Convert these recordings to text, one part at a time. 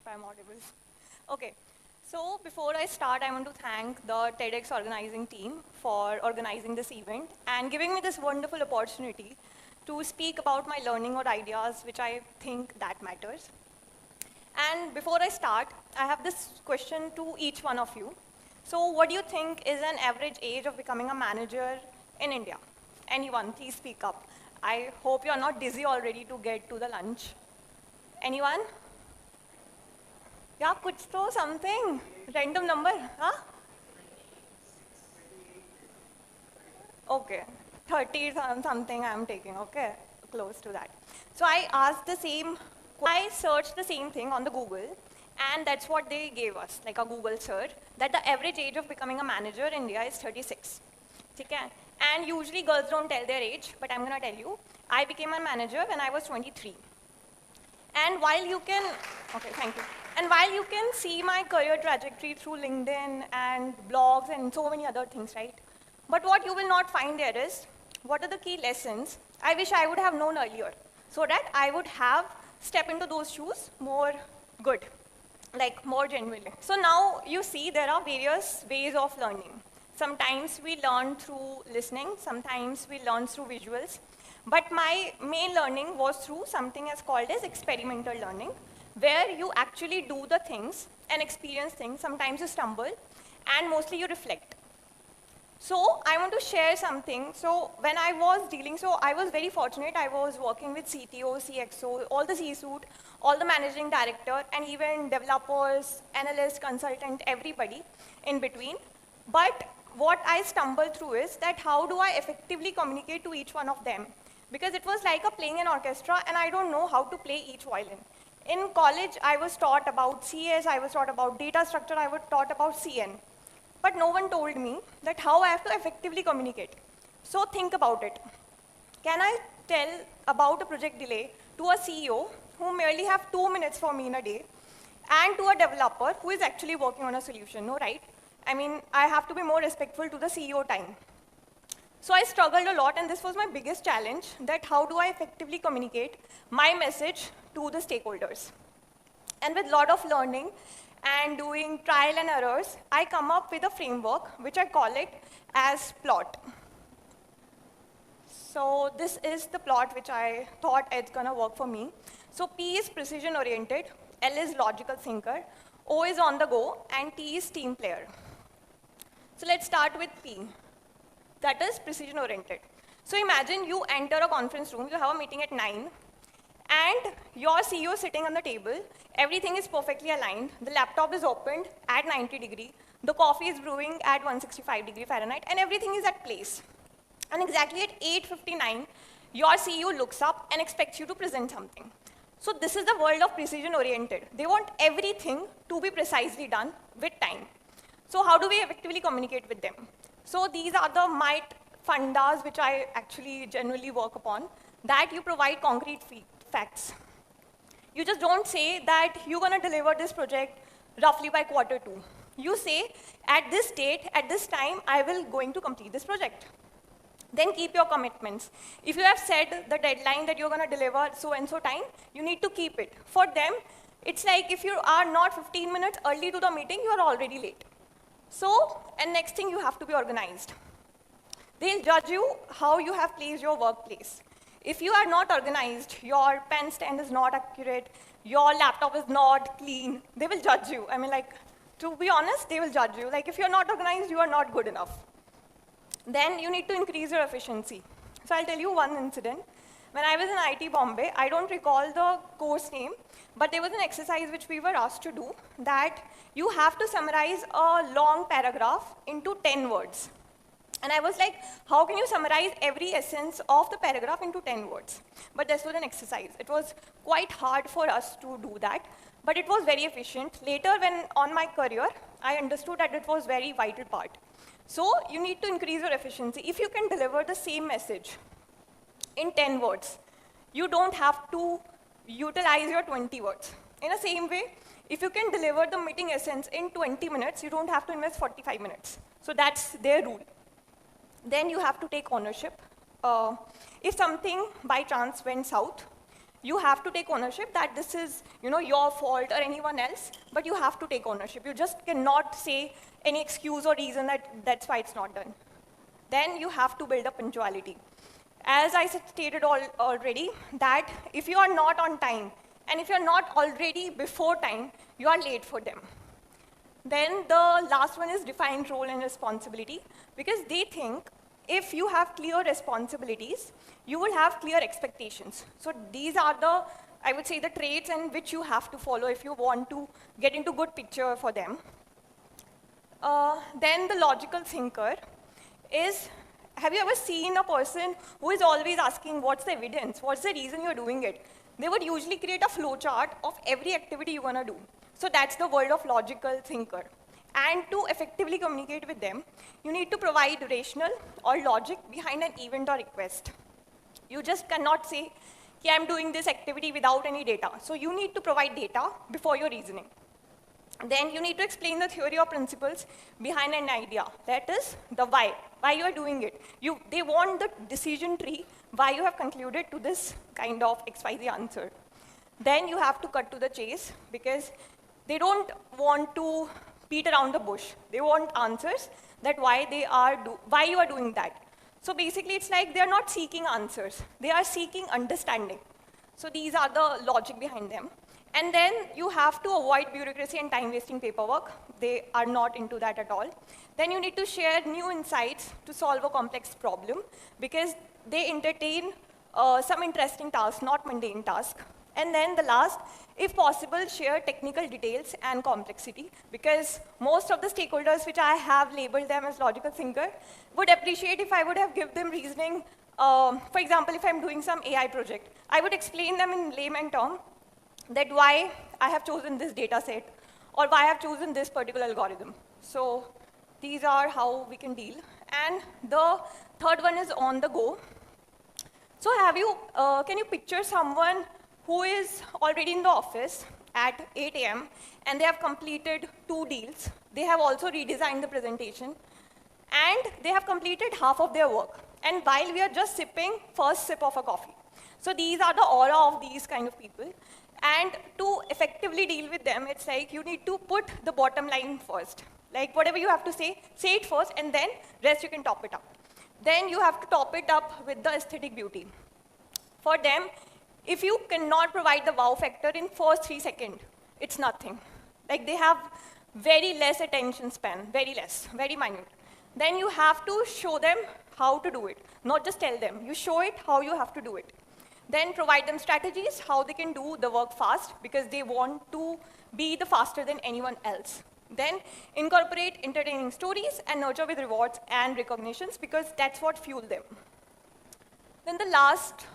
I'm audible. Okay, so before I start, I want to thank the TEDx organizing team for organizing this event and giving me this wonderful opportunity to speak about my learning or ideas, which I think that matters. And before I start, I have this question to each one of you. So what do you think is an average age of becoming a manager in India? Anyone, please speak up. I hope you're not dizzy already to get to the lunch. Anyone? Yeah, kuch to something. Random number, huh? Okay, 30 something I'm taking, okay? Close to that. So I asked the same, I searched the same thing on the Google, and that's what they gave us, like a Google search, that the average age of becoming a manager in India is 36. Okay? And usually girls don't tell their age, but I'm gonna tell you, I became a manager when I was 23. And while you can, okay, thank you. And while you can see my career trajectory through LinkedIn and blogs and so many other things, right? But what you will not find there is, what are the key lessons I wish I would have known earlier, so that I would have stepped into those shoes more good, like more genuinely. So now you see there are various ways of learning. Sometimes we learn through listening, sometimes we learn through visuals. But my main learning was through something as called as experimental learning, where you actually do the things and experience things. Sometimes you stumble, and mostly you reflect. So I want to share something. So when I was dealing, so I was very fortunate. I was working with CTO, CXO, all the C-suite, all the managing director, and even developers, analysts, consultant, everybody in between. But what I stumbled through is that how do I effectively communicate to each one of them? Because it was like playing an orchestra, and I don't know how to play each violin. In college, I was taught about CS, I was taught about data structure, I was taught about CN. But no one told me that how I have to effectively communicate. So think about it. Can I tell about a project delay to a CEO who merely have 2 minutes for me in a day, and to a developer who is actually working on a solution? No, right? I mean, I have to be more respectful to the CEO time. So I struggled a lot, and this was my biggest challenge, that how do I effectively communicate my message to the stakeholders? And with a lot of learning and doing trial and errors, I come up with a framework, which I call it as plot. So this is the plot which I thought it's gonna work for me. So P is precision oriented, L is logical thinker, O is on the go, and T is team player. So let's start with P. That is precision oriented. So imagine you enter a conference room, you have a meeting at 9, and your CEO is sitting on the table, everything is perfectly aligned, the laptop is opened at 90 degrees, the coffee is brewing at 165 degrees Fahrenheit, and everything is at place. And exactly at 8:59, your CEO looks up and expects you to present something. So this is the world of precision oriented. They want everything to be precisely done with time. So how do we effectively communicate with them? So these are my fundas which I actually generally work upon, that you provide concrete facts. You just don't say that you're gonna deliver this project roughly by Q2. You say, at this date, at this time, I will going to complete this project. Then keep your commitments. If you have said the deadline that you're gonna deliver so and so time, you need to keep it. For them, it's like if you are not 15 minutes early to the meeting, you are already late. So, and next thing, you have to be organized. They'll judge you how you have placed your workplace. If you are not organized, your pen stand is not accurate, your laptop is not clean, they will judge you. I mean, like, to be honest, they will judge you. Like, if you're not organized, you are not good enough. Then you need to increase your efficiency. So I'll tell you one incident. When I was in IT Bombay, I don't recall the course name, but there was an exercise which we were asked to do, that you have to summarize a long paragraph into 10 words. And I was like, how can you summarize every essence of the paragraph into 10 words? But this was an exercise. It was quite hard for us to do that, but it was very efficient. Later, when on my career, I understood that it was a very vital part. So you need to increase your efficiency. If you can deliver the same message in 10 words, you don't have to utilize your 20 words. In the same way, if you can deliver the meeting essence in 20 minutes, you don't have to invest 45 minutes. So that's their rule. Then you have to take ownership. If something by chance went south, You have to take ownership that this is your fault or anyone else, but you have to take ownership. You just cannot say any excuse or reason that that's why it's not done. Then you have to build up punctuality. As I stated already, that if you are not on time, and if you're not already before time, you are late for them. Then the last one is defined role and responsibility, because they think if you have clear responsibilities, you will have clear expectations. So these are the, I would say, the traits in which you have to follow if you want to get into good picture for them. Then the logical thinker is, have you ever seen a person who is always asking, what's the evidence? What's the reason you're doing it? They would usually create a flow chart of every activity you're gonna do. So that's the world of logical thinker. And to effectively communicate with them, you need to provide rationale or logic behind an event or request. You just cannot say, yeah, I'm doing this activity without any data. So you need to provide data before your reasoning. Then you need to explain the theory or principles behind an idea. That is the why you are doing it. They want the decision tree, why you have concluded to this kind of XYZ answer. Then you have to cut to the chase, because they don't want to beat around the bush. They want answers that why you are doing that. So basically, it's like they're not seeking answers. They are seeking understanding. So these are the logic behind them. And then you have to avoid bureaucracy and time-wasting paperwork. They are not into that at all. Then you need to share new insights to solve a complex problem, because they entertain some interesting tasks, not mundane tasks. And then the last, if possible, share technical details and complexity, because most of the stakeholders, which I have labeled them as logical thinker, would appreciate if I would have given them reasoning. For example, if I'm doing some AI project, I would explain them in layman terms that why I have chosen this data set, or why I have chosen this particular algorithm. So these are how we can deal. And the third one is on the go. So can you picture someone who is already in the office at 8 a.m. and they have completed 2 deals. They have also redesigned the presentation, and they have completed half of their work. And while we are just sipping first sip of a coffee. So these are the aura of these kind of people. And to effectively deal with them, it's like you need to put the bottom line first. Like whatever you have to say it first, and then rest you can top it up. Then you have to top it up with the aesthetic beauty. For them, if you cannot provide the wow factor in first 3 seconds, it's nothing. Like they have very less attention span, very less, very minute. Then you have to show them how to do it, not just tell them. You show it how you have to do it. Then provide them strategies, how they can do the work fast, because they want to be the faster than anyone else. Then incorporate entertaining stories and nurture with rewards and recognitions, because that's what fuels them. Then the last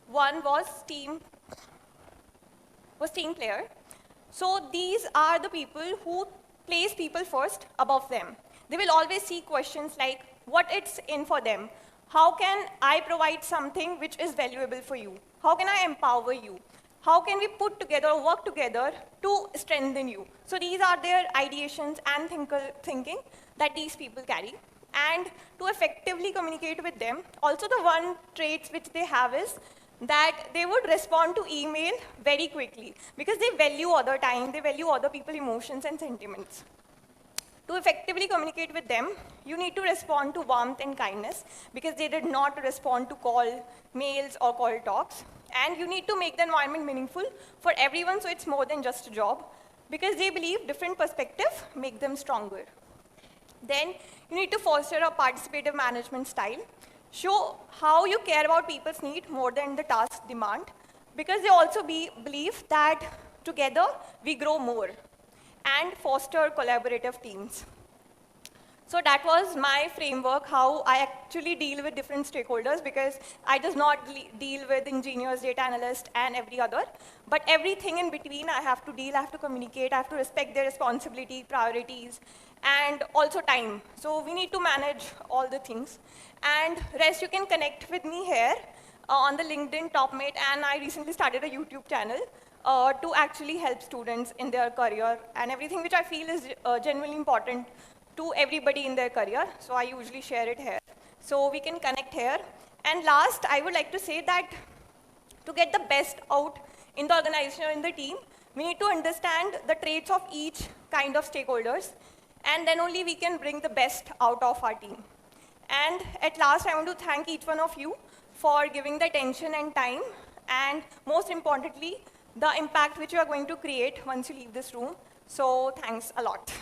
one was team player. So these are the people who place people first above them. They will always see questions like, what it's in for them? How can I provide something which is valuable for you? How can I empower you? How can we put together, work together to strengthen you? So these are their ideations and thinking that these people carry. And to effectively communicate with them, also the one traits which they have is that they would respond to email very quickly, because they value other time, they value other people's emotions and sentiments. To effectively communicate with them, you need to respond to warmth and kindness, because they did not respond to call mails or call talks. And you need to make the environment meaningful for everyone, so it's more than just a job, because they believe different perspectives make them stronger. Then you need to foster a participative management style. Show how you care about people's need more than the task demand, because they also believe that together we grow more. And foster collaborative teams. So that was my framework, how I actually deal with different stakeholders, because I does not deal with engineers, data analysts, and every other. But everything in between I have to deal, I have to communicate, I have to respect their responsibility, priorities, and also time. So we need to manage all the things. And rest, you can connect with me here on the LinkedIn TopMate, and I recently started a YouTube channel to actually help students in their career and everything which I feel is genuinely important to everybody in their career. So I usually share it here. So we can connect here. And last, I would like to say that To get the best out in the organization or in the team, we need to understand the traits of each kind of stakeholders, and then only we can bring the best out of our team. And at last, I want to thank each one of you for giving the attention and time, and most importantly, the impact which you are going to create once you leave this room. So thanks a lot.